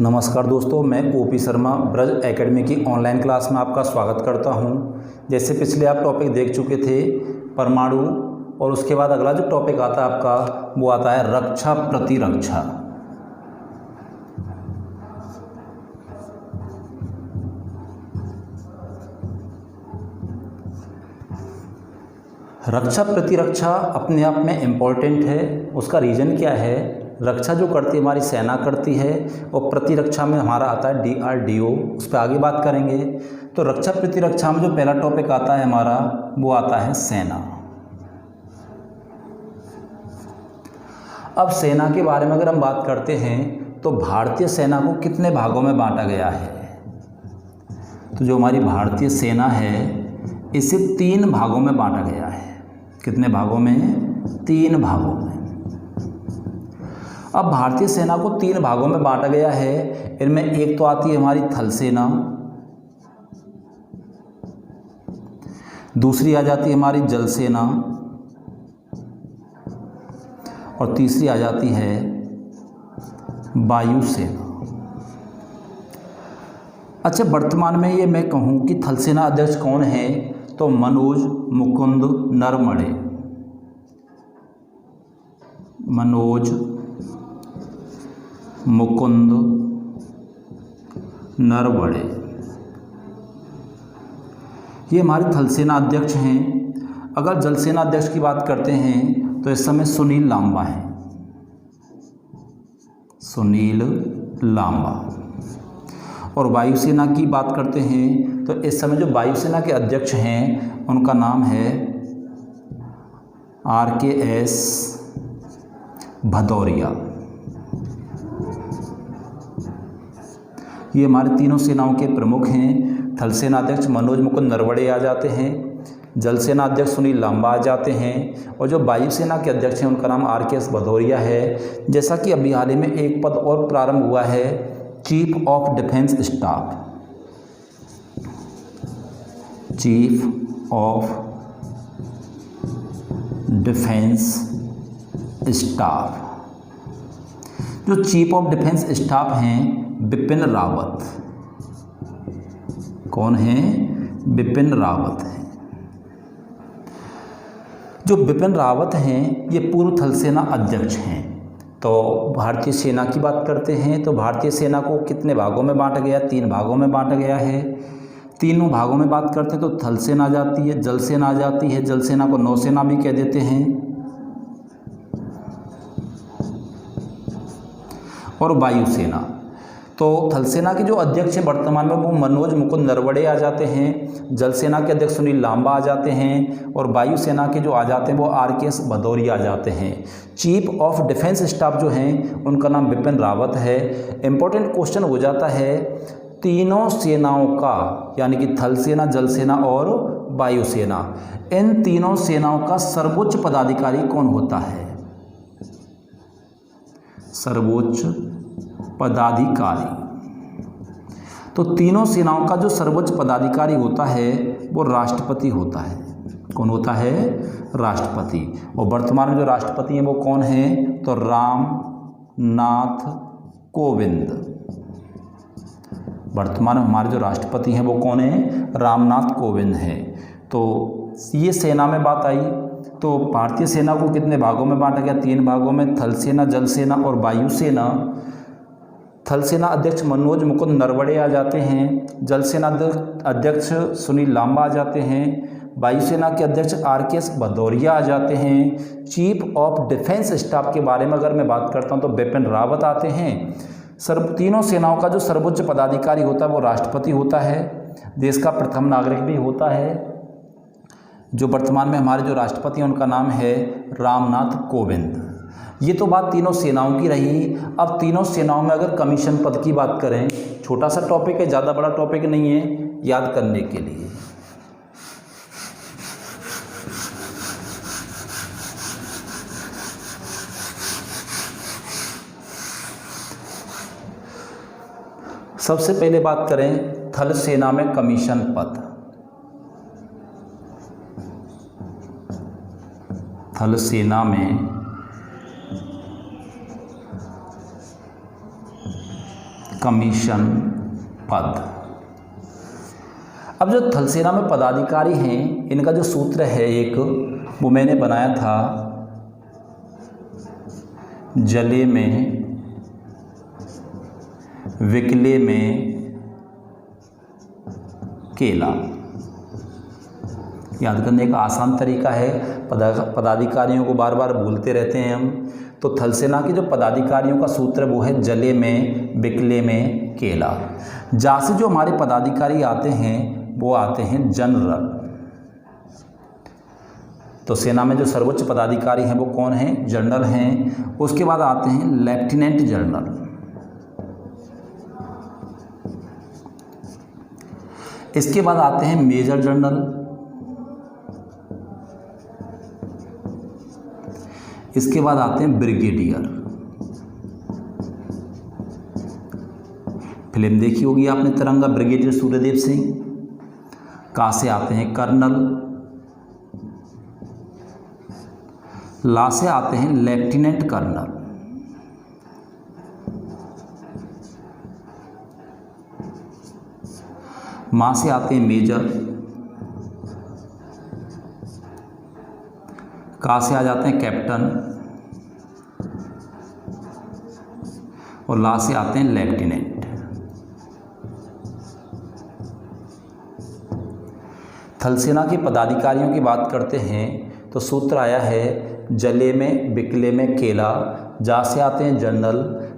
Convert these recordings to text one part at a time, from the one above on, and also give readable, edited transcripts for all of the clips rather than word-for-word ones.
नमस्कार दोस्तों, मैं ओपी शर्मा ब्रज एकेडमी की ऑनलाइन क्लास में आपका स्वागत करता हूं। जैसे पिछले आप टॉपिक देख चुके थे परमाणु, और उसके बाद अगला जो टॉपिक आता है आपका वो आता है रक्षा प्रतिरक्षा। रक्षा प्रतिरक्षा अपने आप में इम्पॉर्टेंट है। उसका रीज़न क्या है? रक्षा जो करती है हमारी सेना करती है, और प्रतिरक्षा में हमारा आता है DRDO। उस पर आगे बात करेंगे। तो रक्षा प्रतिरक्षा में जो पहला टॉपिक आता है हमारा वो आता है सेना। अब सेना के बारे में अगर हम बात करते हैं तो भारतीय सेना को कितने भागों में बांटा गया है? तो जो हमारी भारतीय सेना है इसे 3 भागों में बांटा गया है। कितने भागों में? 3 भागों में। अब भारतीय सेना को 3 भागों में बांटा गया है। इनमें एक तो आती है हमारी थल सेना, दूसरी आ जाती है हमारी जल सेना, और तीसरी आ जाती है वायु सेना। अच्छा, वर्तमान में ये मैं कहूँ कि थल सेना अध्यक्ष कौन है तो मनोज मुकुंद नरवणे। मनोज मुकुंद नरवणे ये हमारे थल सेना अध्यक्ष हैं। अगर जल सेना अध्यक्ष की बात करते हैं तो इस समय सुनील लांबा है। सुनील लांबा। और वायुसेना की बात करते हैं तो इस समय जो वायुसेना के अध्यक्ष हैं उनका नाम है RKS भदौरिया। ये हमारे तीनों सेनाओं के प्रमुख हैं। थल सेना अध्यक्ष मनोज मुकुंद नरवणे आ जाते हैं, जल सेना अध्यक्ष सुनील लांबा आ जाते हैं, और जो वायुसेना के अध्यक्ष हैं उनका नाम RKS भदौरिया है। जैसा कि अभी हाल ही में एक पद और प्रारंभ हुआ है, chief of defence staff. Chief of defence staff. जो चीफ ऑफ डिफेंस स्टाफ हैं बिपिन रावत। कौन हैं? बिपिन रावत हैं। जो बिपिन रावत हैं ये पूर्व थल सेना अध्यक्ष हैं। तो भारतीय सेना की बात करते हैं तो भारतीय सेना को कितने भागों में बांटा गया? 3 भागों में बांटा गया है। तीनों भागों में बात करते हैं तो थल सेना आ जाती है, जल सेना आ जाती है, जल सेना को नौसेना भी कह देते हैं, और वायुसेना। तो थल सेना के जो अध्यक्ष हैं वर्तमान में वो मनोज मुकुंद नरवणे आ जाते हैं, जल सेना के अध्यक्ष सुनील लांबा आ जाते हैं, और वायुसेना के जो आ जाते हैं वो RKS भदौरिया आ जाते हैं। चीफ ऑफ डिफेंस स्टाफ जो हैं उनका नाम बिपिन रावत है। इम्पोर्टेंट क्वेश्चन हो जाता है तीनों सेनाओं का, यानी कि थल सेना, जल सेना और वायुसेना, इन तीनों सेनाओं का सर्वोच्च पदाधिकारी कौन होता है? सर्वोच्च पदाधिकारी। तो तीनों सेनाओं का जो सर्वोच्च पदाधिकारी होता है वो राष्ट्रपति होता है। कौन होता है? राष्ट्रपति। और वर्तमान में जो राष्ट्रपति हैं वो कौन हैं तो रामनाथ कोविंद। वर्तमान में हमारे जो राष्ट्रपति हैं वो कौन हैं? रामनाथ कोविंद हैं। तो ये सेना में बात आई। तो भारतीय सेना को कितने भागों में बांटा गया? 3 भागों में, थल सेना, जल सेना और वायुसेना। थल सेना अध्यक्ष मनोज मुकुंद नरवणे आ जाते हैं, जल सेना अध्यक्ष सुनील लांबा आ जाते हैं, वायुसेना के अध्यक्ष RKS भदौरिया आ जाते हैं। चीफ ऑफ डिफेंस स्टाफ के बारे में अगर मैं बात करता हूं तो बिपिन रावत आते हैं। तीनों सेनाओं का जो सर्वोच्च पदाधिकारी होता है वो राष्ट्रपति होता है, देश का प्रथम नागरिक भी होता है। जो वर्तमान में हमारे जो राष्ट्रपति हैं उनका नाम है रामनाथ कोविंद। ये तो बात तीनों सेनाओं की रही। अब तीनों सेनाओं में अगर कमीशन पद की बात करें, छोटा सा टॉपिक है, ज़्यादा बड़ा टॉपिक नहीं है, याद करने के लिए। सबसे पहले बात करें थल सेना में कमीशन पद। थल सेना में कमीशन पद। अब जो थल सेना में पदाधिकारी हैं, इनका जो सूत्र है एक, वो मैंने बनाया था, जले में विकले में केला। याद करने का आसान तरीका है, पदाधिकारियों को बार बार भूलते रहते हैं हम। तो थल सेना के जो पदाधिकारियों का सूत्र वो है जले में विकले में केला। जहाँ से जो हमारे पदाधिकारी आते हैं वो आते हैं जनरल। तो सेना में जो सर्वोच्च पदाधिकारी हैं वो कौन हैं? जनरल हैं। उसके बाद आते हैं लेफ्टिनेंट जनरल। इसके बाद आते हैं मेजर जनरल। इसके बाद आते हैं ब्रिगेडियर। फिल्म देखी होगी आपने तिरंगा, ब्रिगेडियर सूर्यदेव सिंह। का से आते हैं कर्नल। ला से आते हैं लेफ्टिनेंट कर्नल। मां से आते हैं मेजर। का से आ जाते हैं कैप्टन और ला से आते हैं लेफ्टिनेंट। थल सेना के पदाधिकारियों की बात करते हैं तो सूत्र आया है जले में विकले में केला। जा से आते हैं जनरल,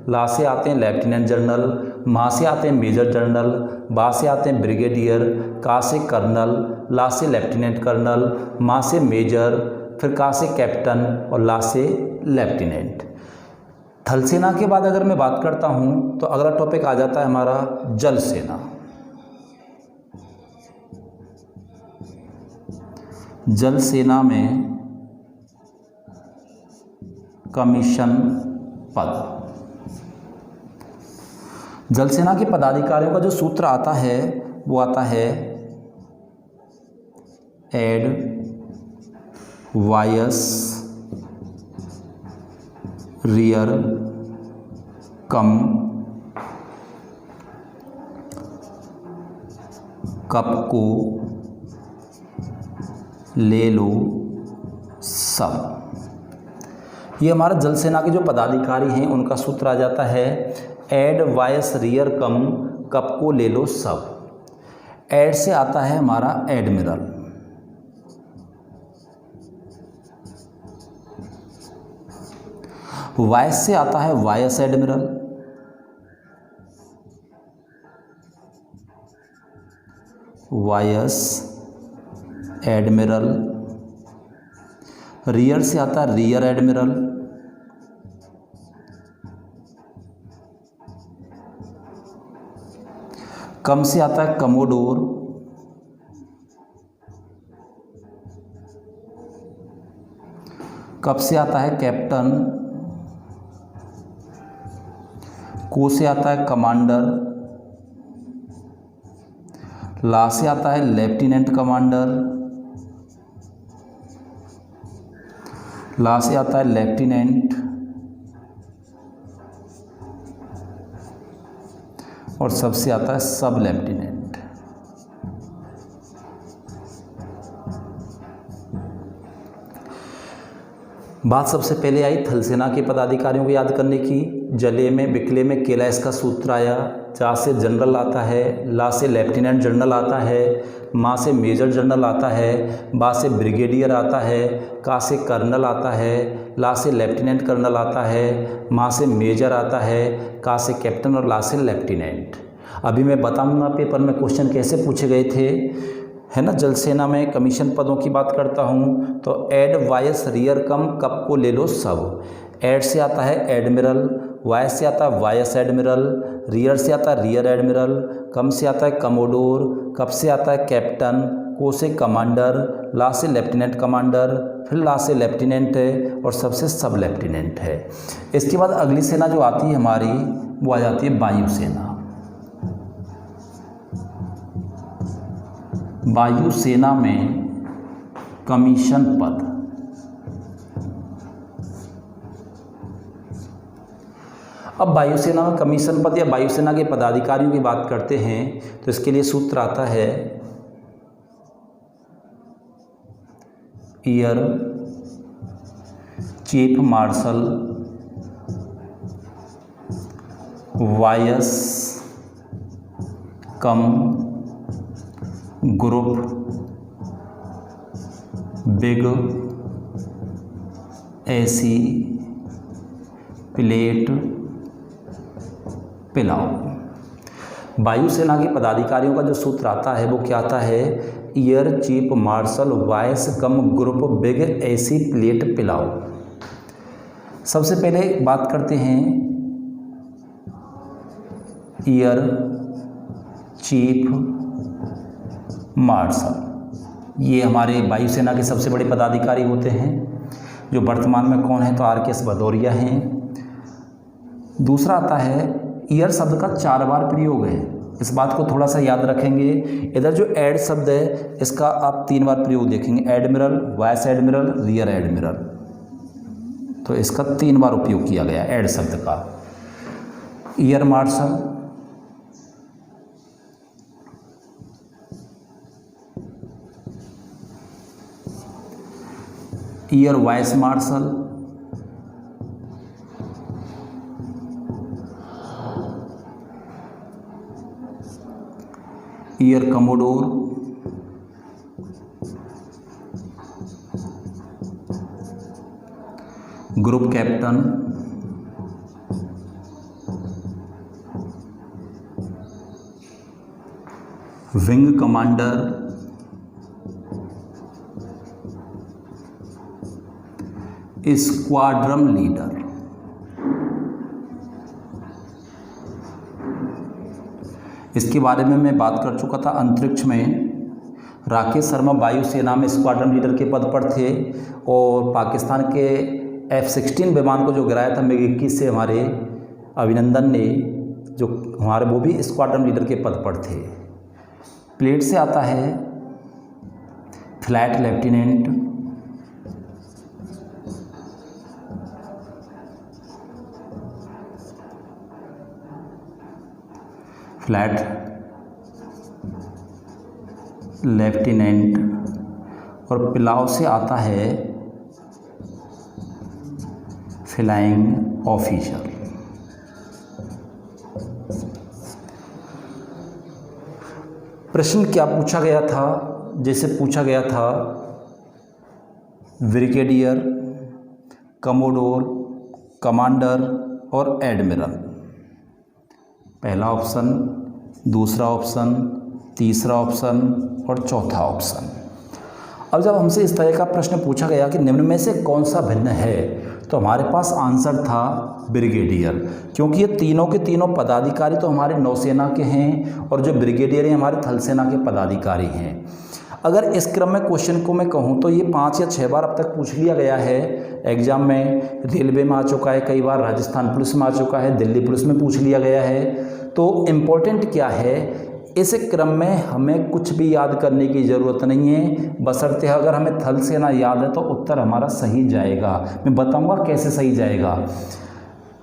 ला से आते हैं लेफ्टिनेंट जनरल, मां से आते हैं मेजर जनरल, बा से आते हैं ब्रिगेडियर, का से कर्नल, ला से लेफ्टिनेंट कर्नल, मां से मेजर, फिर का से कैप्टन और ला से लेफ्टिनेंट। थल सेना के बाद अगर मैं बात करता हूँ तो अगला टॉपिक आ जाता है हमारा जल सेना। जल सेना में कमीशन पद। जल सेना के पदाधिकारियों का जो सूत्र आता है वो आता है एड वायस रियर कम कप को ले लो सब। ये हमारा जल सेना के जो पदाधिकारी हैं उनका सूत्र आ जाता है एड वायस रियर कम कप को ले लो सब। एड से आता है हमारा एडमिरल। वायस से आता है vice admiral. Vice admiral. Rear से आता है रियर एडमिरल। कम से आता है कमोडोर। कप से आता है कैप्टन। को से आता है कमांडर। ला से आता है लेफ्टिनेंट कमांडर। ला से आता है लेफ्टिनेंट और सबसे आता है सब लेफ्टिनेंट। बात सबसे पहले आई थल सेना के पदाधिकारियों को याद करने की। जले में विकले में केला इसका सूत्र आया। जा से जनरल आता है, ला से लेफ्टिनेंट जनरल आता है, माँ से मेजर जनरल आता है, बा से ब्रिगेडियर आता है, का से कर्नल आता है, ला से लेफ्टिनेंट कर्नल आता है, माँ से मेजर आता है, का से कैप्टन और ला से लेफ्टिनेंट। अभी मैं बताऊंगा पेपर में क्वेश्चन कैसे पूछे गए थे, है ना। जल सेना में कमीशन पदों की बात करता हूँ तो एड वायस रियर कम कप को ले लो सब। एड से आता है एडमिरल, वायस से आता है वायस एडमिरल, रियर से आता है रियर एडमिरल, कम से आता है कमोडोर, कप से आता है कैप्टन, को से कमांडर, ला से लेफ्टिनेंट कमांडर, फिर ला से लेफ्टिनेंट है और सबसे सब लेफ्टिनेंट है। इसके बाद अगली सेना जो आती है हमारी वो आ जाती है वायुसेना। वायुसेना में कमीशन पद। अब वायुसेना में कमीशन पद या वायुसेना के पदाधिकारियों की बात करते हैं तो इसके लिए सूत्र आता है एयर चीफ मार्शल वायस कम ग्रुप बिग एसी प्लेट पिलाओ। वायुसेना के पदाधिकारियों का जो सूत्र आता है वो क्या आता है, एयर चीफ मार्शल वाइस कम ग्रुप बिग एसी प्लेट पिलाओ। सबसे पहले बात करते हैं एयर चीफ मार्शल। ये हमारे वायुसेना के सबसे बड़े पदाधिकारी होते हैं, जो वर्तमान में कौन है तो RKS भदौरिया हैं। दूसरा आता है एयर शब्द का 4 बार प्रयोग है, इस बात को थोड़ा सा याद रखेंगे। इधर जो एड शब्द है इसका आप 3 बार प्रयोग देखेंगे, admiral, vice admiral, rear admiral, तो इसका 3 बार उपयोग किया गया एड शब्द का। Air marshal, air vice marshal, air commodore, group captain, wing commander, squadron leader. इसके बारे में मैं बात कर चुका था अंतरिक्ष में। राकेश शर्मा वायुसेना में स्क्वाड्रन लीडर के पद पर थे और पाकिस्तान के F-16 विमान को जो गिराया था MiG-21 से हमारे अभिनंदन ने, जो हमारे वो भी स्क्वाड्रन लीडर के पद पर थे। प्लेट से आता है फ्लैट लेफ्टिनेंट, फ्लैट लेफ्टिनेंट, और पिलाव से आता है फ्लाइंग ऑफिसर। प्रश्न क्या पूछा गया था, जैसे पूछा गया था ब्रिगेडियर, कमोडोर, कमांडर और एडमिरल। पहला ऑप्शन, दूसरा ऑप्शन, तीसरा ऑप्शन और चौथा ऑप्शन। अब जब हमसे इस तरह का प्रश्न पूछा गया कि निम्न में से कौन सा भिन्न है, तो हमारे पास आंसर था ब्रिगेडियर, क्योंकि ये तीनों के तीनों पदाधिकारी तो हमारे नौसेना के हैं और जो ब्रिगेडियर हैं हमारे थल सेना के पदाधिकारी हैं। अगर इस क्रम में क्वेश्चन को मैं कहूँ तो ये 5 या 6 बार अब तक पूछ लिया गया है एग्जाम में। रेलवे में आ चुका है कई बार, राजस्थान पुलिस में आ चुका है, दिल्ली पुलिस में पूछ लिया गया है। तो इम्पोर्टेंट क्या है, इस क्रम में हमें कुछ भी याद करने की ज़रूरत नहीं है, बशर्ते अगर हमें थल सेना याद है तो उत्तर हमारा सही जाएगा। मैं बताऊंगा कैसे सही जाएगा।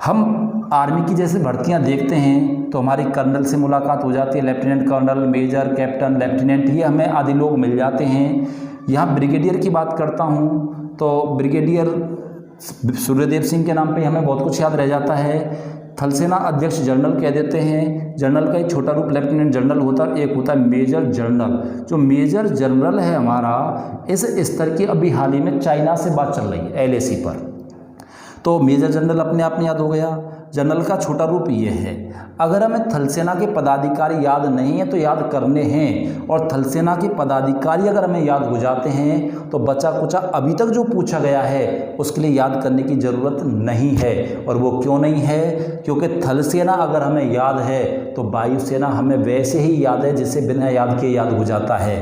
हम आर्मी की जैसे भर्तियां देखते हैं तो हमारी कर्नल से मुलाकात हो जाती है, lieutenant colonel, major, captain, lieutenant, ये हमें आदि लोग मिल जाते हैं। यहाँ ब्रिगेडियर की बात करता हूँ तो ब्रिगेडियर सूर्यदेव सिंह के नाम पे हमें बहुत कुछ याद रह जाता है। थल सेना अध्यक्ष जनरल कह देते हैं, जनरल का एक छोटा रूप लेफ्टिनेंट जनरल होता है, एक होता है मेजर जनरल। जो मेजर जनरल है हमारा, इस स्तर की अभी हाल ही में चाइना से बात चल रही है LAC पर, तो मेजर जनरल अपने आप में याद हो गया। जनरल का छोटा रूप ये है। अगर हमें थल सेना के पदाधिकारी याद नहीं है तो याद करने हैं, और थल सेना के पदाधिकारी अगर हमें याद हो जाते हैं तो बचा कुचा अभी तक जो पूछा गया है उसके लिए याद करने की ज़रूरत नहीं है। और वो क्यों नहीं है, क्योंकि थल सेना अगर हमें याद है तो वायुसेना हमें वैसे ही याद है जिसे बिना याद के याद हो जाता है।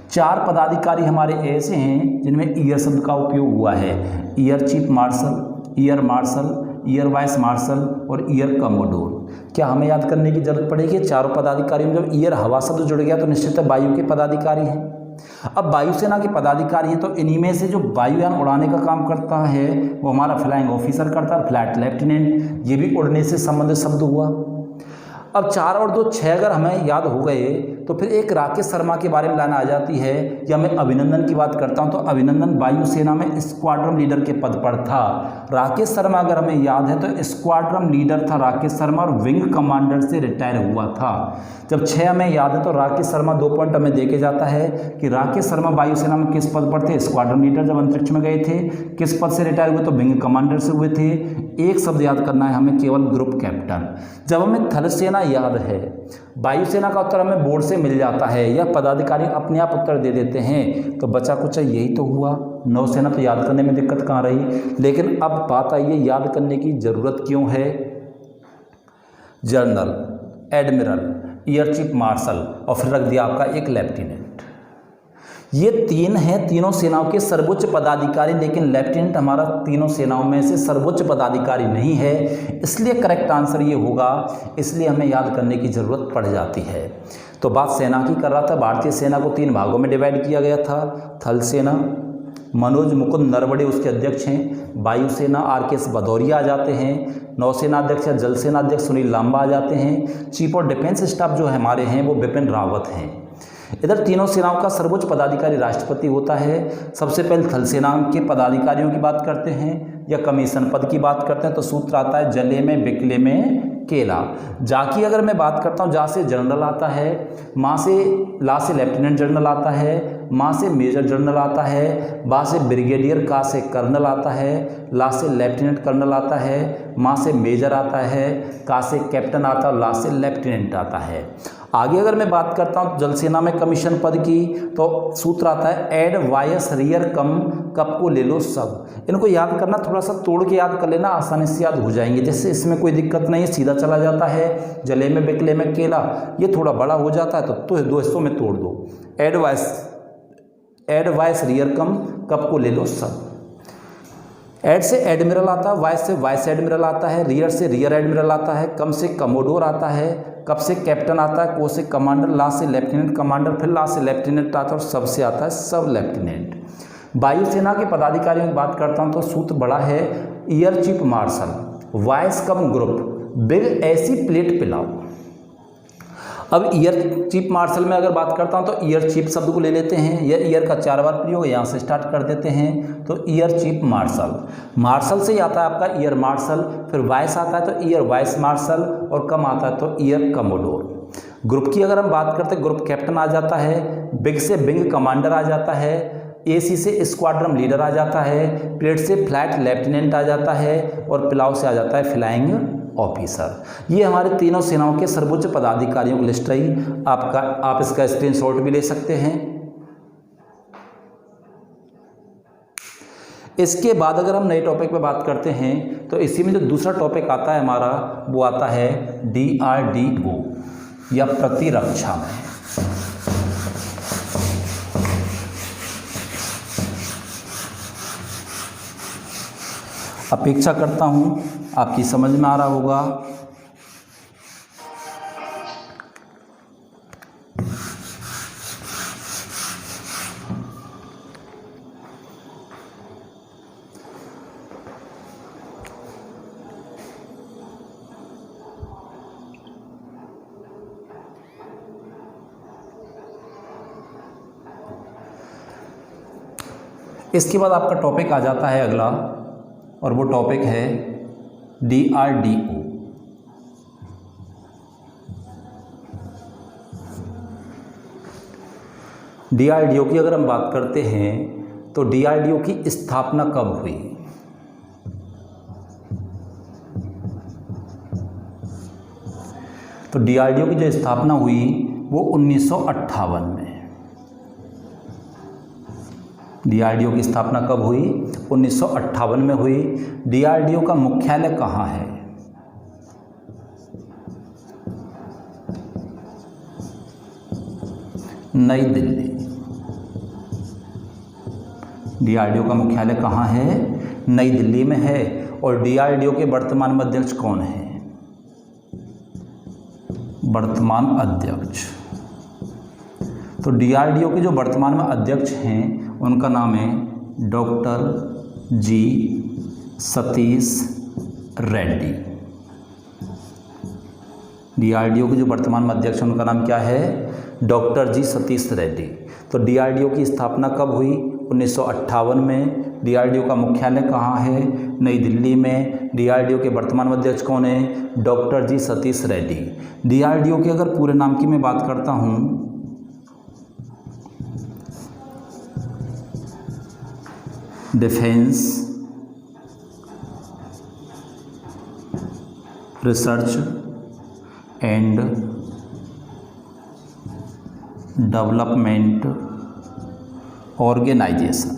4 पदाधिकारी हमारे ऐसे हैं जिनमें ईयर शब्द का उपयोग हुआ है। Air chief marshal, air marshal, air vice marshal और ईयर कमोडोर। क्या हमें याद करने की जरूरत पड़ेगी? चारों पदाधिकारियों में जब ईयर हवा शब्द जुड़ गया तो निश्चित वायु के पदाधिकारी हैं। अब वायुसेना के पदाधिकारी हैं, तो इन्हीं में से जो वायुयान उड़ाने का काम करता है वो हमारा फ्लाइंग ऑफिसर करता है, फ्लाइट लेफ्टिनेंट, ये भी उड़ने से संबंधित शब्द हुआ। अब 4 और 2 6 अगर हमें याद हो गए तो फिर एक राकेश शर्मा के बारे में लाना आ जाती है, या मैं अभिनंदन की बात करता हूं तो अभिनंदन वायुसेना में स्क्वाड्रन लीडर के पद पर था। राकेश शर्मा अगर हमें याद है तो स्क्वाड्रन लीडर था राकेश शर्मा, और विंग कमांडर से रिटायर हुआ था। जब 6 हमें याद है तो राकेश शर्मा 2 पॉइंट हमें देके जाता है कि राकेश शर्मा वायुसेना में किस पद पर थे, स्क्वाड्रन लीडर जब अंतरिक्ष में गए थे। किस पद से रिटायर हुए, तो विंग कमांडर से हुए थे। एक शब्द याद करना है हमें, केवल ग्रुप कैप्टन। जब हमें थल सेना याद है, वायुसेना का उत्तर हमें बोर्ड से मिल जाता है या पदाधिकारी अपने आप उत्तर दे देते हैं, तो बचा कुछ यही तो हुआ। नौसेना तो याद करने में दिक्कत कहाँ रही। लेकिन अब बात आई है याद करने की ज़रूरत क्यों है। General, admiral, air chief marshal और फिर रख दिया आपका एक लेफ्टिनेंट। ये 3 हैं तीनों सेनाओं के सर्वोच्च पदाधिकारी, लेकिन लेफ्टिनेंट हमारा तीनों सेनाओं में से सर्वोच्च पदाधिकारी नहीं है, इसलिए करेक्ट आंसर ये होगा। इसलिए हमें याद करने की ज़रूरत पड़ जाती है। तो बात सेना की कर रहा था। भारतीय सेना को 3 भागों में डिवाइड किया गया था। थल सेना, मनोज मुकुंद नरवणे उसके अध्यक्ष हैं। वायुसेना आर.के.एस. भदौरिया आ जाते हैं। नौसेना अध्यक्ष या जल सेना अध्यक्ष सुनील लांबा आ जाते हैं। चीफ ऑफ डिफेंस स्टाफ जो हमारे हैं वो बिपिन रावत हैं। इधर तीनों सेनाओं का सर्वोच्च पदाधिकारी राष्ट्रपति होता है। सबसे पहले थल सेना के पदाधिकारियों की बात करते हैं या कमीशन पद की बात करते हैं, तो सूत्र आता है जले में बिकले में केला। जा की अगर मैं बात करता हूँ, जा से जनरल आता है, ला से लेफ्टिनेंट जनरल आता है, माँ से मेजर जनरल आता है, बा से ब्रिगेडियर, का से कर्नल आता है, ला से लेफ्टिनेंट कर्नल आता है, माँ से मेजर आता है, का से कैप्टन आता है और ला से लेफ्टिनेंट आता है। आगे अगर मैं बात करता हूँ जल सेना में कमीशन पद की, तो सूत्र आता है एड वायस रियर कम कप को ले लो सब। इनको याद करना, थोड़ा सा तोड़ के याद कर लेना, आसानी से याद हो जाएंगे। जैसे इसमें कोई दिक्कत नहीं है, सीधा चला जाता है। जले में बिकले में केला, ये थोड़ा बड़ा हो जाता है तो 2 हिस्सों में तोड़ दो। एड वाइस रियर कम कप को ले लो सब। एड से एडमिरल आता है, वाइस से वाइस एडमिरल आता है, रियर से रियर एडमिरल आता है, कम से कमोडोर आता है, कप से कैप्टन आता है, को से कमांडर, ला से लेफ्टिनेंट कमांडर, फिर ला से लेफ्टिनेंट आता है और सब से आता है सब लेफ्टिनेंट। वायुसेना के पदाधिकारियों की बात करता हूं तो सूत्र बड़ा है एयर चीफ मार्शल, वाइस कम ग्रुप, बिग ऐसी प्लेट पिलाओ। अब ईयर चीफ मार्शल में अगर बात करता हूं तो ईयर चीफ शब्द को ले लेते हैं, या ईयर का 4 बार प्रयोग यहाँ से स्टार्ट कर देते हैं। तो ईयर चीफ मार्शल, मार्शल से आता है आपका ईयर मार्शल, फिर वाइस आता है तो ईयर वाइस मार्शल, और कम आता है तो ईयर कमोडोर। ग्रुप की अगर हम बात करते हैं, ग्रुप कैप्टन आ जाता है, बिग से विंग कमांडर आ जाता है, एसी से स्क्वाड्रन लीडर आ जाता है, प्लेट से फ्लाइट लेफ्टिनेंट आ जाता है, और पिलाव से आ जाता है फ्लाइंग ऑफिसर। ये हमारे तीनों सेनाओं के सर्वोच्च पदाधिकारियों की लिस्ट रही। आप इसका स्क्रीनशॉट भी ले सकते हैं। इसके बाद अगर हम नए टॉपिक पे बात करते हैं तो इसी में जो दूसरा टॉपिक आता है हमारा, वो आता है DRDO या प्रतिरक्षा में। अपेक्षा करता हूं आपकी समझ में आ रहा होगा। इसके बाद आपका टॉपिक आ जाता है अगला, और वो टॉपिक है DRDO। DRDO की अगर हम बात करते हैं तो DRDO की स्थापना कब हुई? तो DRDO की जो स्थापना हुई वो 1958 में। DRDO की स्थापना कब हुई? 1958 में हुई। DRDO का मुख्यालय कहाँ है? नई दिल्ली। DRDO का मुख्यालय कहाँ है? नई दिल्ली में है। और DRDO के वर्तमान में अध्यक्ष कौन है? वर्तमान अध्यक्ष तो डीआरडीओ के जो वर्तमान में अध्यक्ष हैं उनका नाम है doctor G Satish Reddy. DRDO के जो वर्तमान में अध्यक्ष हैं उनका नाम क्या है? Doctor G Satish Reddy. तो डीआरडीओ की स्थापना कब हुई? 1958 में। डीआरडीओ का मुख्यालय कहाँ है? नई दिल्ली में। डीआरडीओ के वर्तमान अध्यक्ष कौन है? Doctor G Satish Reddy. DRDO के अगर पूरे नाम की मैं बात करता हूँ, defence research and development organisation.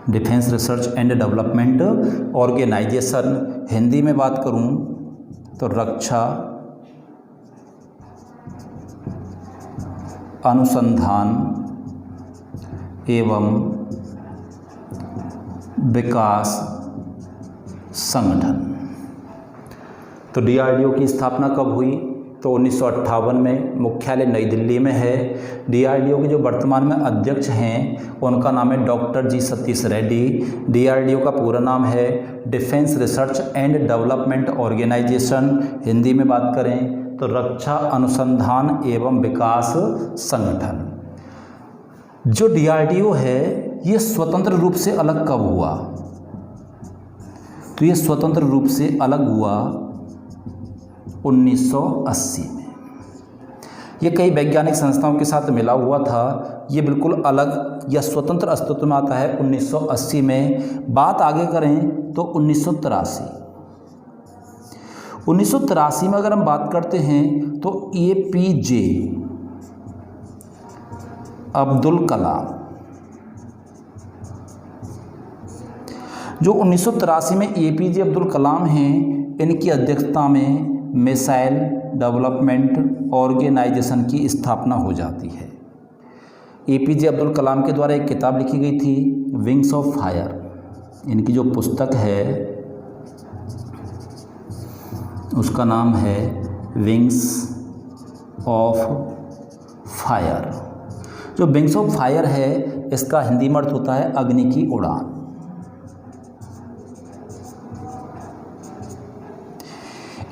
Defence research and development organisation, Hindi में बात करूं तो रक्षा अनुसंधान एवं विकास संगठन। तो डीआरडीओ की स्थापना कब हुई? तो 1958 में। मुख्यालय नई दिल्ली में है। डीआरडीओ के जो वर्तमान में अध्यक्ष हैं उनका नाम है doctor G Satish Reddy. DRDO का पूरा नाम है defence research and development organisation. Hindi में बात करें तो रक्षा अनुसंधान एवं विकास संगठन। जो डीआरडीओ है ये स्वतंत्र रूप से अलग कब हुआ? तो ये स्वतंत्र रूप से अलग हुआ 1980 में। ये कई वैज्ञानिक संस्थाओं के साथ मिला हुआ था। ये बिल्कुल अलग या स्वतंत्र अस्तित्व में आता है 1980 में। बात आगे करें तो 1983 में अगर हम बात करते हैं तो एपीजे अब्दुल कलाम, जो 1983 में एपीजे अब्दुल कलाम हैं, इनकी अध्यक्षता में मिसाइल डेवलपमेंट ऑर्गेनाइजेशन की स्थापना हो जाती है। एपीजे अब्दुल कलाम के द्वारा एक किताब लिखी गई थी विंग्स ऑफ फायर। इनकी जो पुस्तक है उसका नाम है विंग्स ऑफ फायर। जो विंग्स ऑफ फायर है इसका हिंदी में अर्थ होता है अग्नि की उड़ान।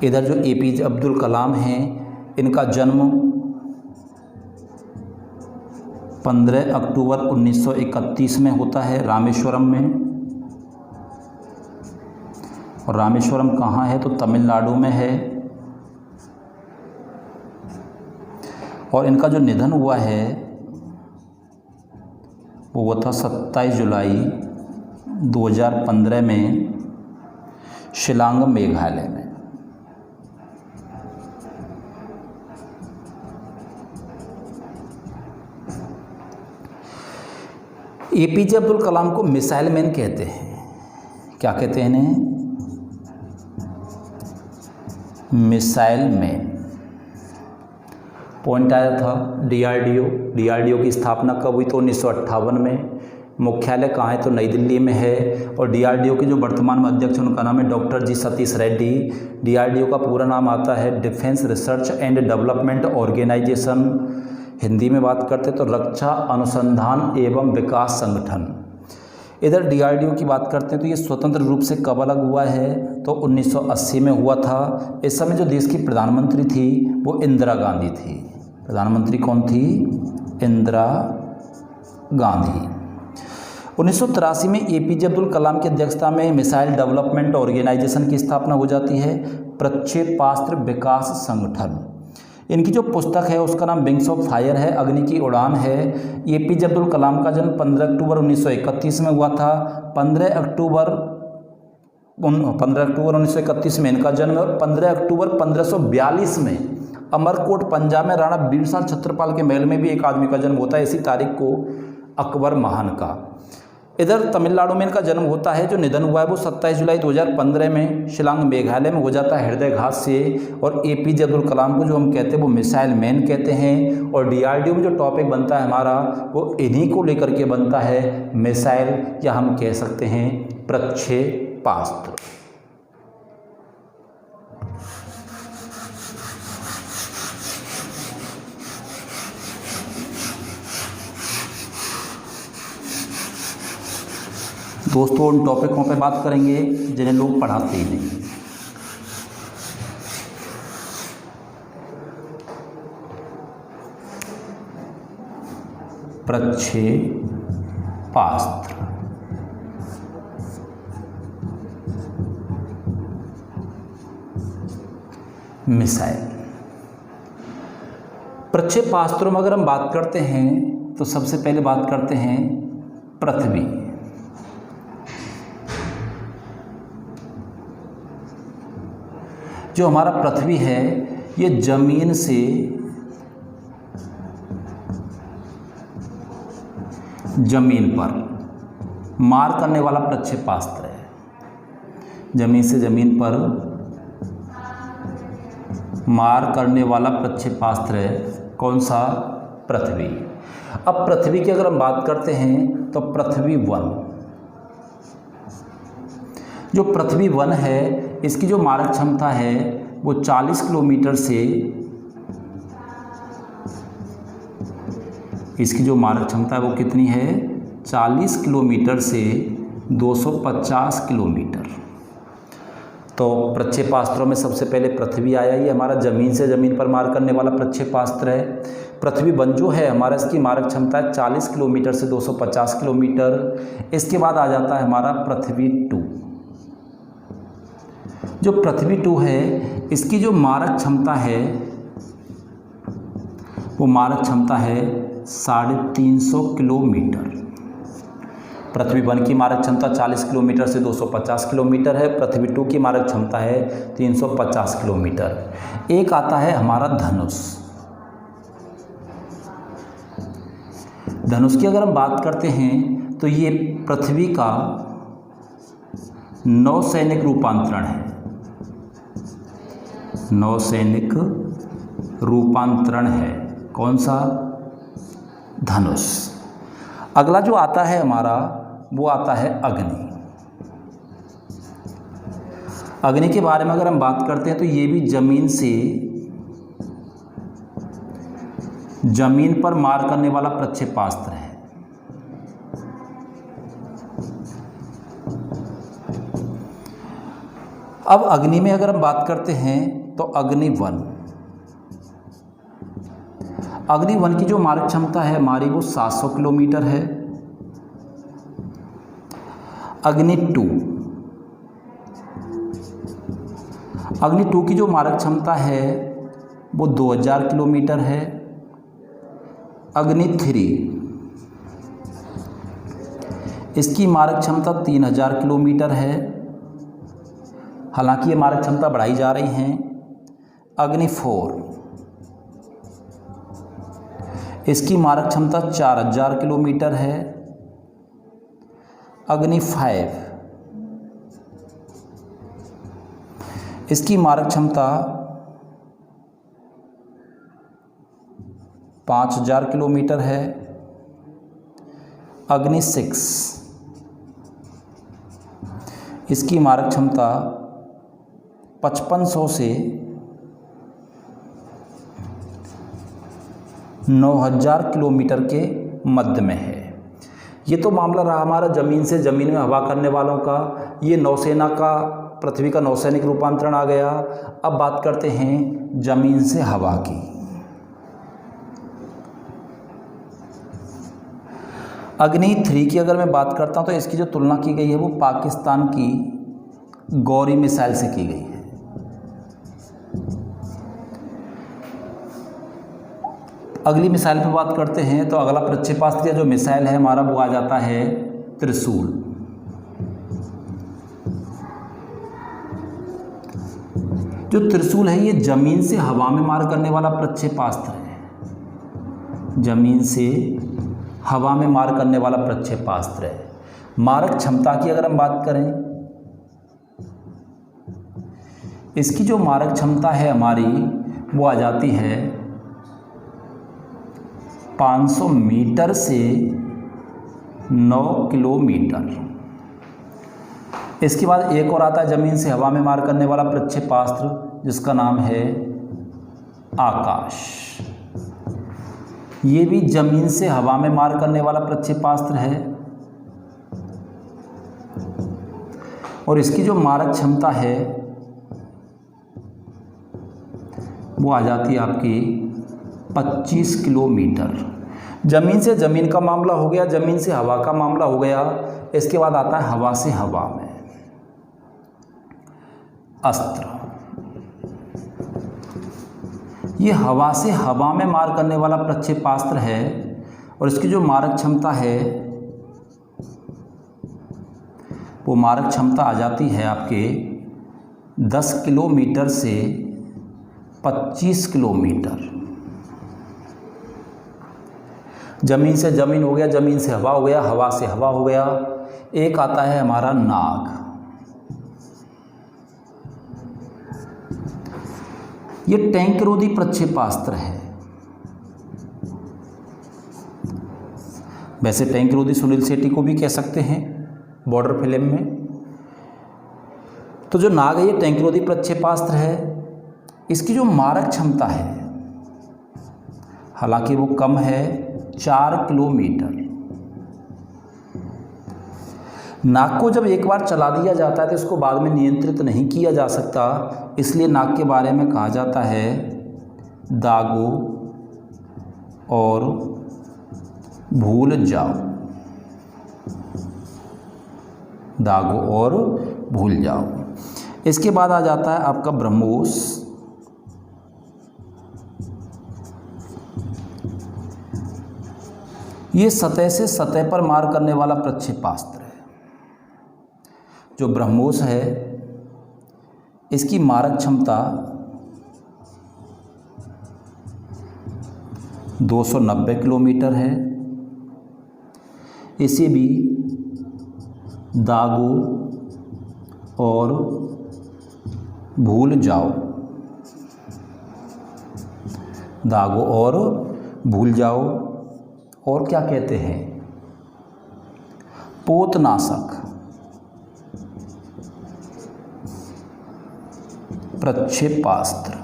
इधर जो एपीजे अब्दुल कलाम हैं इनका जन्म 15 अक्टूबर 1931 में होता है रामेश्वरम में। और रामेश्वरम कहाँ है? तो तमिलनाडु में है। और इनका जो निधन हुआ है वो हुआ था 27 जुलाई 2015 में शिलांग मेघालय में। एपीजे अब्दुल कलाम को मिसाइल मैन कहते हैं। क्या कहते हैं इन्हें? Missile man. पॉइंट आया था डीआरडीओ की स्थापना कब हुई? तो 1958 में। मुख्यालय कहाँ है? तो नई दिल्ली में है। और डीआरडीओ के जो वर्तमान में अध्यक्ष उनका नाम है doctor G Satish Reddy. DRDO का पूरा नाम आता है defence research and development organisation. Hindi में बात करते तो रक्षा अनुसंधान एवं विकास संगठन। इधर डीआरडीओ की बात करते हैं तो ये स्वतंत्र रूप से कब अलग हुआ है? तो 1980 में हुआ था। इस समय जो देश की प्रधानमंत्री थी वो इंदिरा गांधी थी। प्रधानमंत्री कौन थी? इंदिरा गांधी। 1983 में एपीजे अब्दुल कलाम की अध्यक्षता में मिसाइल डेवलपमेंट ऑर्गेनाइजेशन की स्थापना हो जाती है, प्रक्षेपास्त्र विकास संगठन। इनकी जो पुस्तक है उसका नाम विंग्स ऑफ फायर है, अग्नि की उड़ान है। एपीजे अब्दुल कलाम का जन्म 15 अक्टूबर 1931 में हुआ था। 15 अक्टूबर 1931 में इनका जन्म है। 15 अक्टूबर 1542 में अमरकोट पंजाब में राणा बीरसा छत्रपाल के महल में भी एक आदमी का जन्म होता है इसी तारीख को, अकबर महान का। इधर तमिलनाडु में इनका जन्म होता है। जो निधन हुआ है वो 27 जुलाई 2015 में शिलांग मेघालय में हो जाता है हृदयघात से। और एपीजे अब्दुल कलाम को जो हम कहते हैं वो मिसाइल मैन कहते हैं। और डीआरडीओ में जो टॉपिक बनता है हमारा वो इन्हीं को लेकर के बनता है, मिसाइल या हम कह सकते हैं प्रक्षेपास्त्र। दोस्तों उन टॉपिकों पे बात करेंगे जिन्हें लोग पढ़ाते ही नहीं। प्रक्षेपास्त्र, मिसाइल। प्रक्षेपास्त्रों में अगर हम बात करते हैं तो सबसे पहले बात करते हैं पृथ्वी। जो हमारा पृथ्वी है ये जमीन से जमीन पर मार करने वाला प्रक्षेपास्त्र है। जमीन से जमीन पर मार करने वाला प्रक्षेपास्त्र है कौन सा? पृथ्वी। अब पृथ्वी की अगर हम बात करते हैं तो पृथ्वी 1, जो पृथ्वी 1 है इसकी जो मारक क्षमता है वो 40 किलोमीटर से, इसकी जो मारक क्षमता है वो कितनी है? 40 किलोमीटर से 250 किलोमीटर। तो प्रक्षेपास्त्रों में सबसे पहले पृथ्वी आया, ये हमारा ज़मीन से ज़मीन पर मार करने वाला प्रक्षेपास्त्र है। पृथ्वी 1 जो है हमारा, इसकी मारक क्षमता है 40 किलोमीटर से 250 किलोमीटर। इसके बाद आ जाता है हमारा पृथ्वी 2। जो पृथ्वी 2 है इसकी जो मारक क्षमता है वो मारक क्षमता है 350 किलोमीटर। पृथ्वी 1 की मारक क्षमता 40 किलोमीटर से 250 किलोमीटर है, पृथ्वी 2 की मारक क्षमता है 350 किलोमीटर। एक आता है हमारा धनुष। धनुष की अगर हम बात करते हैं तो ये पृथ्वी का नौसैनिक रूपांतरण है। नौसैनिक रूपांतरण है कौन सा? धनुष। अगला जो आता है हमारा वो आता है अग्नि। अग्नि के बारे में अगर हम बात करते हैं तो ये भी जमीन से जमीन पर मार करने वाला प्रक्षेपास्त्र है। अब अग्नि में अगर हम बात करते हैं तो अग्नि 1, अग्नि 1 की जो मारक क्षमता है हमारी वो 700 किलोमीटर है। अग्नि 2, अग्नि 2 की जो मारक क्षमता है वो 2000 किलोमीटर है। अग्नि 3, इसकी मारक क्षमता 3000 किलोमीटर है। हालांकि ये मारक क्षमता बढ़ाई जा रही हैं। अग्नि 4, इसकी मारक क्षमता 4000 किलोमीटर है। अग्नि 5, इसकी मारक क्षमता 5000 किलोमीटर है। अग्नि 6, इसकी मारक क्षमता 5500 से 9000 किलोमीटर के मध्य में है। ये तो मामला रहा हमारा ज़मीन से ज़मीन में हवा करने वालों का। ये नौसेना का, पृथ्वी का नौसैनिक रूपांतरण आ गया। अब बात करते हैं ज़मीन से हवा की। अग्नि 3 की अगर मैं बात करता हूँ तो इसकी जो तुलना की गई है वो पाकिस्तान की गौरी मिसाइल से की गई है। अगली मिसाइल पर बात करते हैं तो अगला प्रक्षेपास्त्र जो मिसाइल है हमारा वो आ जाता है त्रिशूल। जो त्रिशूल है ये जमीन से हवा में मार करने वाला प्रक्षेपास्त्र है। जमीन से हवा में मार करने वाला प्रक्षेपास्त्र है। मारक क्षमता की अगर हम बात करें, इसकी जो मारक क्षमता है हमारी वो आ जाती है 500 मीटर से 9 किलोमीटर। इसके बाद एक और आता है ज़मीन से हवा में मार करने वाला प्रक्षेपास्त्र जिसका नाम है आकाश। ये भी ज़मीन से हवा में मार करने वाला प्रक्षेपास्त्र है। और इसकी जो मारक क्षमता है वो आ जाती है आपकी 25 किलोमीटर। ज़मीन से ज़मीन का मामला हो गया, ज़मीन से हवा का मामला हो गया। इसके बाद आता है हवा से हवा में अस्त्र। ये हवा से हवा में मार करने वाला प्रक्षेपास्त्र है और इसकी जो मारक क्षमता है वो मारक क्षमता आ जाती है आपके 10 किलोमीटर से 25 किलोमीटर। ज़मीन से ज़मीन हो गया, ज़मीन से हवा हो गया, हवा से हवा हो गया। एक आता है हमारा नाग। ये टैंक रोधी प्रक्षेपास्त्र है। वैसे टैंक रोधी सुनील शेट्टी को भी कह सकते हैं बॉर्डर फिल्म में। तो जो नाग है ये टैंक रोधी प्रक्षेपास्त्र है। इसकी जो मारक क्षमता है हालांकि वो कम है, 4 किलोमीटर। नाग को जब एक बार चला दिया जाता है तो इसको बाद में नियंत्रित नहीं किया जा सकता, इसलिए नाग के बारे में कहा जाता है दागो और भूल जाओ। दागो और भूल जाओ। इसके बाद आ जाता है आपका ब्रह्मोस। ये सतह से सतह पर मार करने वाला प्रक्षेपास्त्र है। जो ब्रह्मोस है इसकी मारक क्षमता 290 किलोमीटर है। इसे भी दागो और भूल जाओ। दागो और भूल जाओ। और क्या कहते हैं, पोतनाशक प्रक्षेपास्त्र।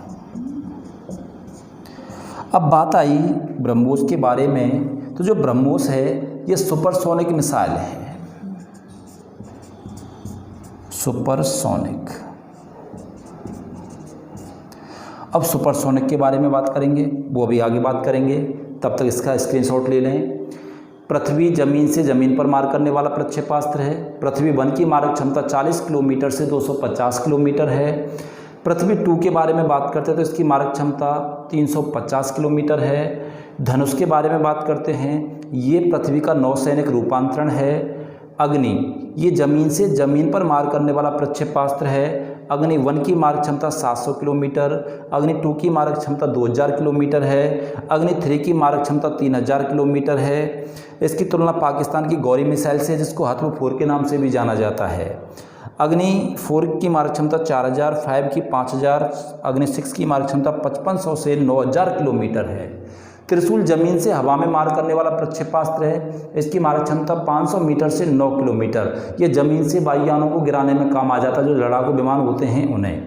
अब बात आई ब्रह्मोस के बारे में, तो जो ब्रह्मोस है ये सुपरसोनिक मिसाइल है। सुपरसोनिक। अब सुपरसोनिक के बारे में बात करेंगे, वो अभी आगे बात करेंगे, तब तक इसका स्क्रीनशॉट ले लें। पृथ्वी जमीन से ज़मीन पर मार करने वाला प्रक्षेपास्त्र है। पृथ्वी 1 की मारक क्षमता 40 किलोमीटर से 250 किलोमीटर है। पृथ्वी 2 के बारे में बात करते हैं तो इसकी मारक क्षमता 350 किलोमीटर है। धनुष के बारे में बात करते हैं, ये पृथ्वी का नौसैनिक रूपांतरण है। अग्नि, ये ज़मीन से ज़मीन पर मार करने वाला प्रक्षेपास्त्र है। अग्नि 1 की मारक क्षमता 700 किलोमीटर, अग्नि 2 की मारक क्षमता 2000 किलोमीटर है, अग्नि 3 की मारक क्षमता 3000 किलोमीटर है। इसकी तुलना पाकिस्तान की गौरी मिसाइल से, जिसको हथवा 4 के नाम से भी जाना जाता है। अग्नि 4 की मारक क्षमता 4000, 5 की 5000, अग्नि 6 की मारक क्षमता 5500 से 9000 किलोमीटर है। त्रिशूल जमीन से हवा में मार करने वाला प्रक्षेपास्त्र है। इसकी मारक क्षमता 500 मीटर से 9 किलोमीटर। ये जमीन से वायुयानों को गिराने में काम आ जाता है, जो लड़ाकू विमान होते हैं उन्हें।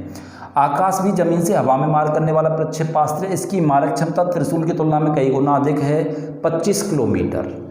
आकाश भी जमीन से हवा में मार करने वाला प्रक्षेपास्त्र है। इसकी मारक क्षमता त्रिशूल की तुलना में कई गुना अधिक है, 25 किलोमीटर।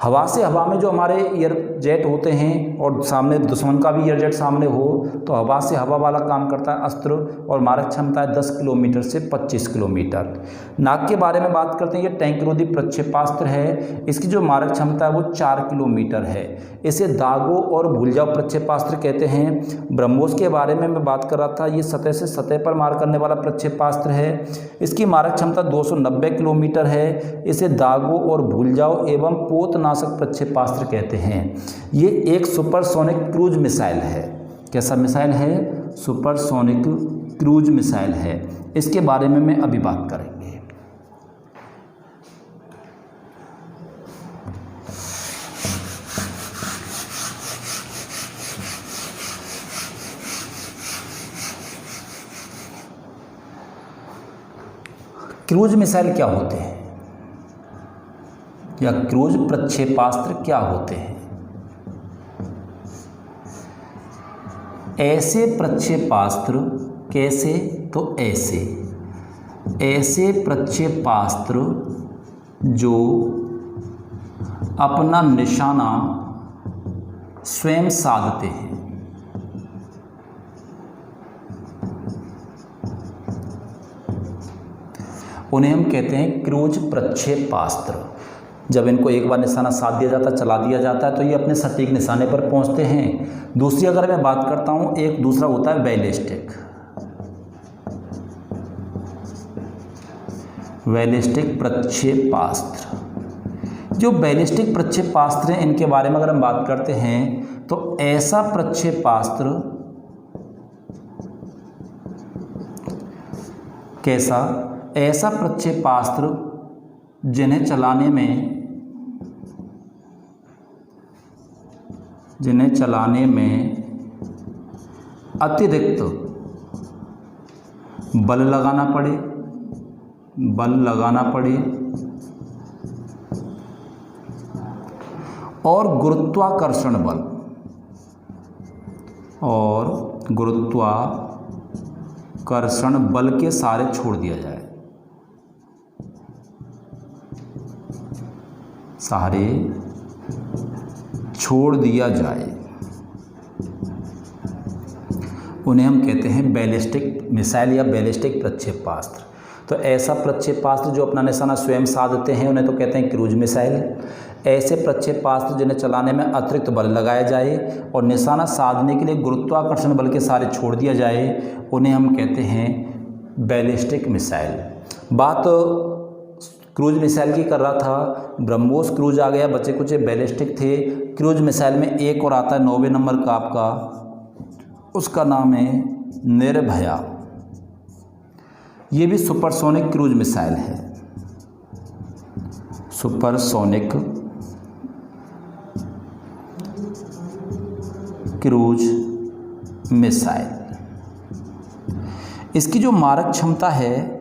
हवा से हवा में जो हमारे एयर जेट होते हैं और सामने दुश्मन का भी एयर जेट सामने हो तो हवा से हवा वाला काम करता है अस्त्र, और मारक क्षमता है 10 किलोमीटर से 25 किलोमीटर। नाग के बारे में बात करते हैं, ये टैंक रोधी प्रक्षेपास्त्र है। इसकी जो मारक क्षमता है वो 4 किलोमीटर है। इसे दागो और भूल जाओ प्रक्षेपास्त्र कहते हैं। ब्रह्मोस के बारे में मैं बात कर रहा था, ये सतह से सतह पर मार करने वाला प्रक्षेपास्त्र है। इसकी मारक क्षमता 290 किलोमीटर है। इसे दागो और भूल जाओ एवं पोतनाशक प्रक्षेपास्त्र कहते हैं। ये एक सुपरसोनिक क्रूज मिसाइल है। कैसा मिसाइल है? सुपरसोनिक क्रूज मिसाइल है। इसके बारे में मैं अभी बात करेंगे। क्रूज मिसाइल क्या होते हैं या क्रूज प्रक्षेपास्त्र क्या होते हैं? ऐसे प्रक्षेपास्त्र, कैसे? तो ऐसे प्रक्षेपास्त्र जो अपना निशाना स्वयं साधते हैं। उन्हें हम कहते हैं क्रूज प्रक्षेपास्त्र। जब इनको एक बार निशाना साध दिया जाता है, चला दिया जाता है, तो ये अपने सटीक निशाने पर पहुंचते हैं। दूसरी अगर मैं बात करता हूं, एक दूसरा होता है बैलिस्टिक प्रक्षेपास्त्र। जो बैलिस्टिक प्रक्षेपास्त्र हैं, इनके बारे में अगर हम बात करते हैं तो ऐसा प्रक्षेपास्त्र, कैसा? ऐसा प्रक्षेपास्त्र जिन्हें चलाने में अतिरिक्त बल लगाना पड़े और गुरुत्वाकर्षण बल के सहारे छोड़ दिया जाए, उन्हें हम कहते हैं बैलिस्टिक मिसाइल या बैलिस्टिक प्रक्षेपास्त्र। तो ऐसा प्रक्षेपास्त्र जो अपना निशाना स्वयं साधते हैं, उन्हें तो कहते हैं क्रूज मिसाइल। ऐसे प्रक्षेपास्त्र जिन्हें चलाने में अतिरिक्त बल लगाया जाए और निशाना साधने के लिए गुरुत्वाकर्षण बल के सहारे छोड़ दिया जाए, उन्हें हम कहते हैं बैलिस्टिक मिसाइल। बात क्रूज मिसाइल की कर रहा था, ब्रह्मोस क्रूज आ गया, बचे कुछ बैलिस्टिक थे। क्रूज मिसाइल में एक और आता है 9वें नंबर का आपका, उसका नाम है निर्भया। ये भी सुपरसोनिक क्रूज मिसाइल है, सुपरसोनिक क्रूज मिसाइल। इसकी जो मारक क्षमता है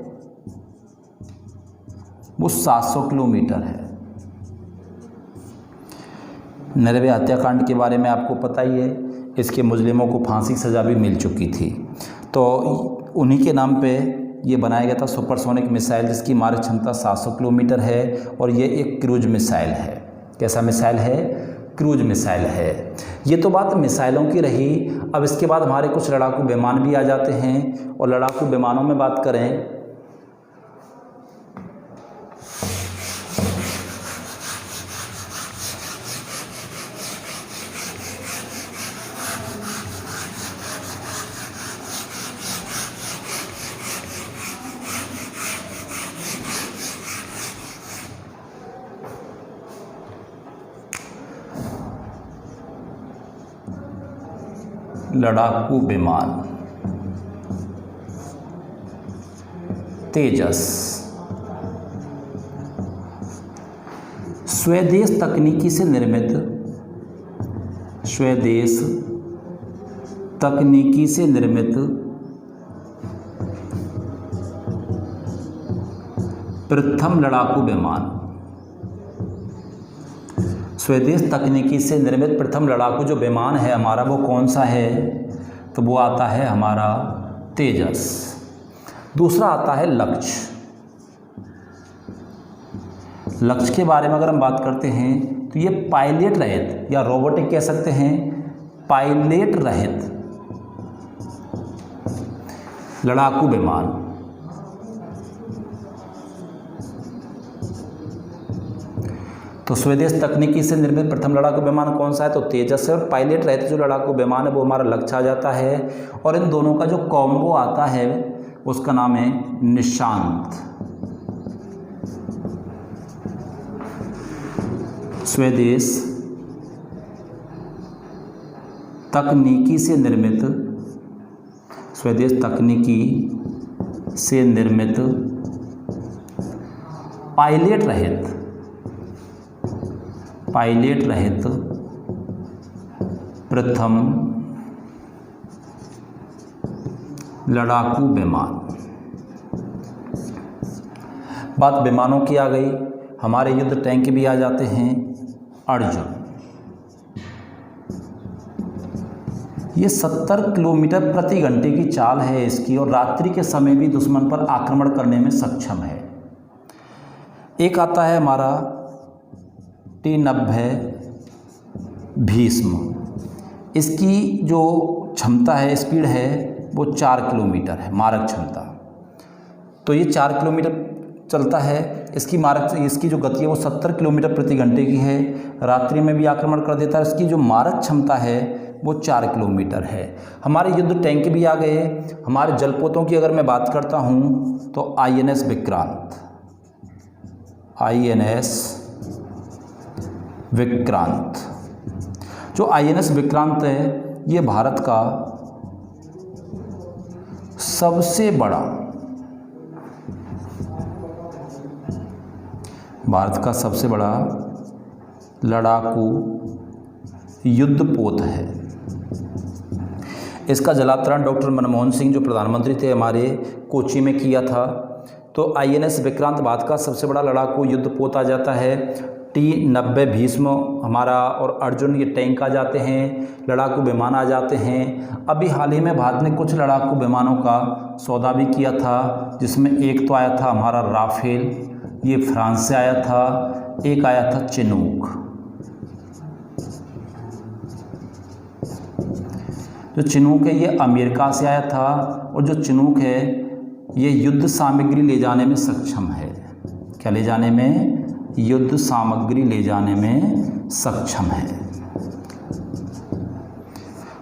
वो 700 किलोमीटर है। निर्भया हत्याकांड के बारे में आपको पता ही है, इसके मुजरिमों को फांसी की सज़ा भी मिल चुकी थी। तो उन्हीं के नाम पे ये बनाया गया था सुपरसोनिक मिसाइल, जिसकी मारक क्षमता 700 किलोमीटर है और ये एक क्रूज मिसाइल है। कैसा मिसाइल है? क्रूज मिसाइल है। ये तो बात मिसाइलों की रही। अब इसके बाद हमारे कुछ लड़ाकू विमान भी आ जाते हैं, और लड़ाकू विमानों में बात करें लड़ाकू विमान तेजस। स्वदेश तकनीकी से निर्मित प्रथम लड़ाकू विमान। स्वदेश तकनीकी से निर्मित प्रथम लड़ाकू जो विमान है हमारा, वो कौन सा है? तो वो आता है हमारा तेजस। दूसरा आता है लक्ष्य। लक्ष्य के बारे में अगर हम बात करते हैं तो ये पायलट रहित या रोबोटिक कह सकते हैं, पायलट रहित लड़ाकू विमान। तो स्वदेश तकनीकी से निर्मित प्रथम लड़ाकू विमान कौन सा है? तो तेजस है। और पायलट रहित जो लड़ाकू विमान है वो हमारा लक्ष्य आ जाता है। और इन दोनों का जो कॉम्बो आता है उसका नाम है निशांत। स्वदेश तकनीकी से निर्मित पायलट रहित प्रथम लड़ाकू विमान। बात विमानों की आ गई, हमारे युद्ध टैंक भी आ जाते हैं। अर्जुन, ये 70 किलोमीटर प्रति घंटे की चाल है इसकी, और रात्रि के समय भी दुश्मन पर आक्रमण करने में सक्षम है। एक आता है हमारा T-90 भीष्म। इसकी जो क्षमता है, स्पीड है, वो 4 किलोमीटर है मारक क्षमता। तो ये 4 किलोमीटर चलता है। इसकी जो गति है वो 70 किलोमीटर प्रति घंटे की है। रात्रि में भी आक्रमण कर देता है। इसकी जो मारक क्षमता है वो 4 किलोमीटर है। हमारे युद्ध टैंक भी आ गए। हमारे जलपोतों की अगर मैं बात करता हूँ तो INS विक्रांत, जो INS विक्रांत है ये भारत का सबसे बड़ा लड़ाकू युद्धपोत है। इसका जलावतरण डॉक्टर मनमोहन सिंह जो प्रधानमंत्री थे हमारे, कोची में किया था। तो INS विक्रांत भारत का सबसे बड़ा लड़ाकू युद्धपोत आ जाता है। T-90 भीष्म हमारा और अर्जुन ये टैंक आ जाते हैं, लड़ाकू विमान आ जाते हैं। अभी हाल ही में भारत ने कुछ लड़ाकू विमानों का सौदा भी किया था, जिसमें एक तो आया था हमारा राफेल, ये फ्रांस से आया था। एक आया था चिनूक। जो चिनूक है ये अमेरिका से आया था, और जो चिनूक है ये युद्ध सामग्री ले जाने में सक्षम है। क्या ले जाने में? युद्ध सामग्री ले जाने में सक्षम है।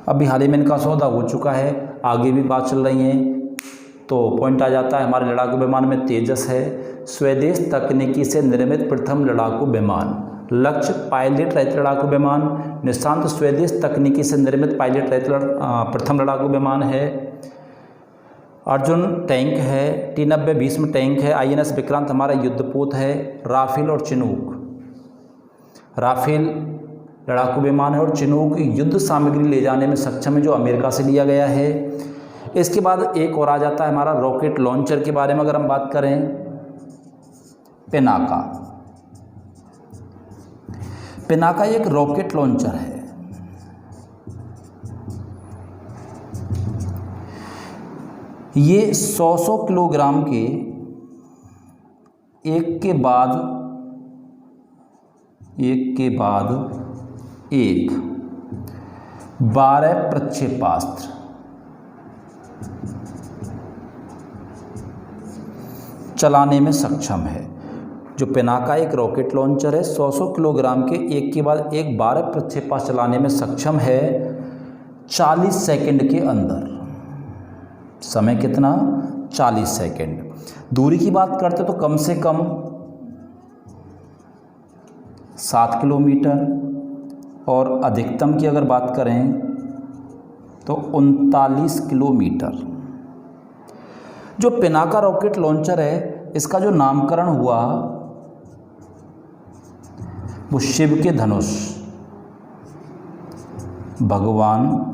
अभी हाल ही में इनका सौदा हो चुका है, आगे भी बात चल रही है। तो पॉइंट आ जाता है हमारे लड़ाकू विमान में तेजस है, स्वदेश तकनीकी से निर्मित प्रथम लड़ाकू विमान। लक्ष्य पायलट रहित लड़ाकू विमान, निशांत स्वदेश तकनीकी से निर्मित पायलट रहित प्रथम लड़ाकू विमान है। अर्जुन टैंक है, T-90 भीष्म टैंक है, INS विक्रांत हमारा युद्धपोत है, राफेल और चिनूक। राफेल लड़ाकू विमान है और चिनूक युद्ध सामग्री ले जाने में सक्षम है, जो अमेरिका से लिया गया है। इसके बाद एक और आ जाता है हमारा रॉकेट लॉन्चर के बारे में अगर हम बात करें, पिनाका एक रॉकेट लॉन्चर है। ये 100 किलोग्राम के एक के बाद एक 12 प्रक्षेपास्त्र चलाने में सक्षम है। जो पिनाका एक रॉकेट लॉन्चर है, 100 किलोग्राम के एक के बाद एक 12 प्रक्षेपास्त्र चलाने में सक्षम है 40 सेकंड के अंदर। समय कितना? 40 सेकंड। दूरी की बात करते तो कम से कम 7 किलोमीटर, और अधिकतम की अगर बात करें तो 39 किलोमीटर। जो पिनाका रॉकेट लॉन्चर है, इसका जो नामकरण हुआ वो शिव के धनुष, भगवान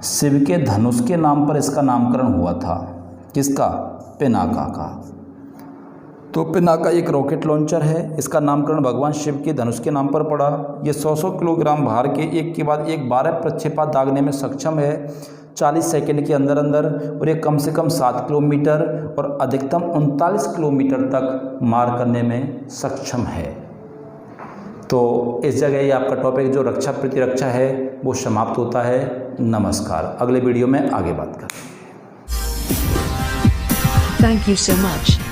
शिव के धनुष के नाम पर इसका नामकरण हुआ था। किसका? पिनाका का। तो पिनाका एक रॉकेट लॉन्चर है, इसका नामकरण भगवान शिव के धनुष के नाम पर पड़ा। ये 100 किलोग्राम भार के एक के बाद एक 12 प्रक्षेपा दागने में सक्षम है 40 सेकंड के अंदर अंदर, और ये कम से कम 7 किलोमीटर और अधिकतम 39 किलोमीटर तक मार करने में सक्षम है। तो इस जगह ये आपका टॉपिक जो रक्षा प्रतिरक्षा है वो समाप्त होता है। नमस्कार। अगले वीडियो में आगे बात करेंगे। Thank you so much.